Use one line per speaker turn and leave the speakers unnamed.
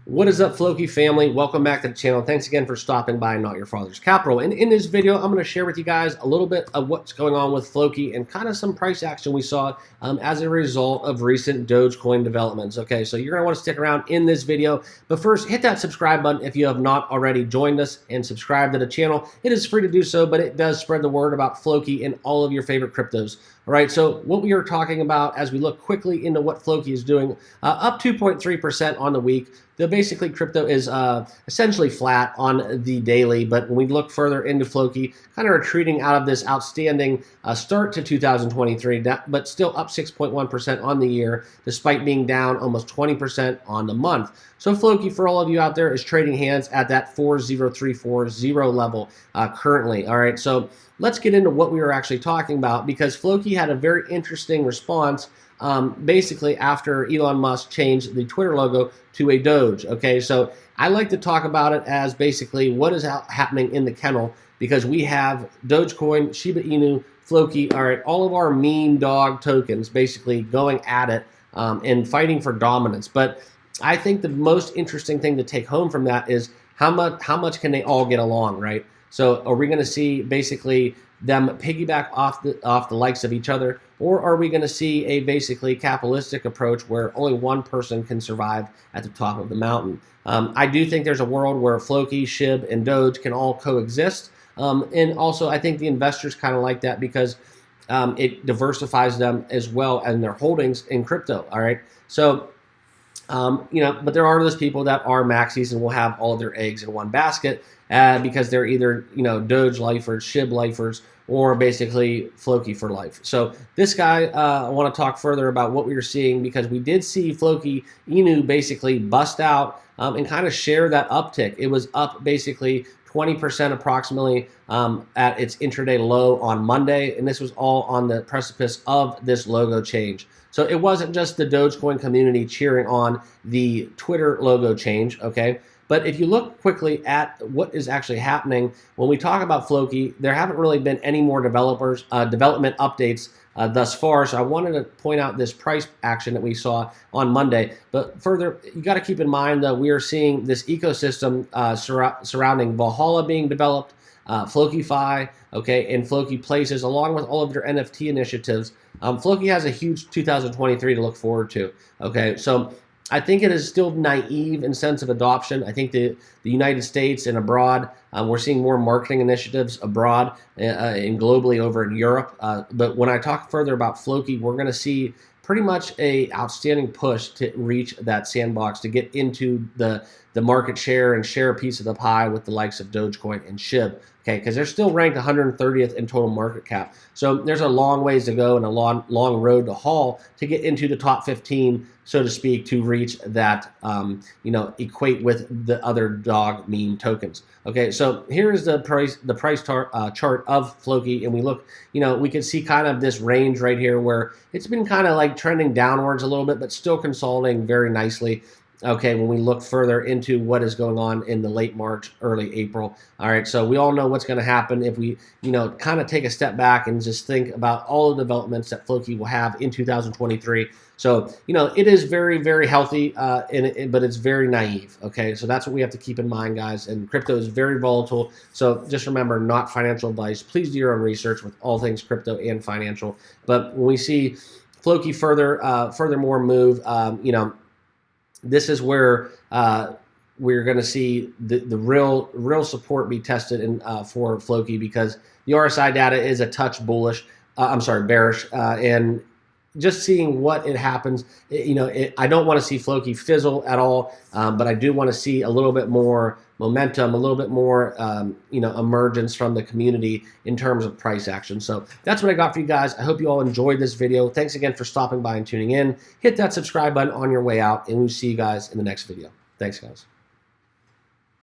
What is up, Floki family? Welcome back to the channel. Thanks again for stopping by Not Your Father's Capital. And in this video, I'm going to share with you guys a little bit of what's going on with Floki and kind of some price action we saw as a result of recent Dogecoin developments. Okay, so you're going to want to stick around in this video. But first, hit that subscribe button if you have not already joined us and subscribe to the channel. It is free to do so, but it does spread the word about Floki and all of your favorite cryptos. All right, so what we are talking about as we look quickly into what Floki is doing, up 2.3% on the week. Basically, crypto is essentially flat on the daily, but when we look further into Floki, kind of retreating out of this outstanding start to 2023, but still up 6.1% on the year, despite being down almost 20% on the month. So Floki, for all of you out there, is trading hands at that 40340 level currently. All right, so let's get into what we were actually talking about, because Floki had a very interesting response basically after Elon Musk changed the Twitter logo to a Doge. Okay, so I like to talk about it as basically what is happening in the kennel, because we have Dogecoin, Shiba Inu, Floki, all right, all of our meme dog tokens basically going at it and fighting for dominance. But I think the most interesting thing to take home from that is how much can they all get along, right? So are we going to see basically them piggyback off the likes of each other, or are we going to see a basically capitalistic approach where only one person can survive at the top of the mountain? I do think there's a world where Floki, SHIB, and Doge can all coexist, and also I think the investors kind of like that because it diversifies them as well and their holdings in crypto. All right, so. But there are those people that are maxis and will have all of their eggs in one basket because they're either, Doge lifers, SHIB lifers, or basically Floki for life. So this guy, I want to talk further about what we were seeing, because we did see Floki Inu basically bust out and kind of share that uptick. It was up basically 20% approximately at its intraday low on Monday, and this was all on the precipice of this logo change. So it wasn't just the Dogecoin community cheering on the Twitter logo change, okay? But if you look quickly at what is actually happening, when we talk about Floki, there haven't really been any more development updates thus far. So I wanted to point out this price action that we saw on Monday. But further, you got to keep in mind that we are seeing this ecosystem surrounding Valhalla being developed, FlokiFi, okay, and Floki Places, along with all of their NFT initiatives. Floki has a huge 2023 to look forward to, okay? So I think it is still naive in sense of adoption. I think the United States and abroad, we're seeing more marketing initiatives abroad and globally over in Europe. But when I talk further about Floki, we're going to see pretty much a outstanding push to reach that sandbox, to get into the market share and share a piece of the pie with the likes of Dogecoin and SHIB, okay, because they're still ranked 130th in total market cap. So there's a long ways to go and a long road to haul to get into the top 15, so to speak, to reach that, equate with the other dog meme tokens. Okay, so here is the price chart of Floki, and we look, we can see kind of this range right here where it's been kind of like trending downwards a little bit, but still consolidating very nicely. Okay, when we look further into what is going on in the late March, early April. All right, so we all know what's going to happen if we, kind of take a step back and just think about all the developments that Floki will have in 2023. So, it is very, very healthy, but it's very naive. Okay, so that's what we have to keep in mind, guys. And crypto is very volatile. So just remember, not financial advice. Please do your own research with all things crypto and financial. But when we see Floki furthermore move, this is where we're going to see the real support be tested for Floki, because the RSI data is a touch bullish. Bearish, and just seeing what it happens. I don't want to see Floki fizzle at all, but I do want to see a little bit more momentum, a little bit more, emergence from the community in terms of price action. So that's what I got for you guys. I hope you all enjoyed this video. Thanks again for stopping by and tuning in. Hit that subscribe button on your way out, and we'll see you guys in the next video. Thanks, guys.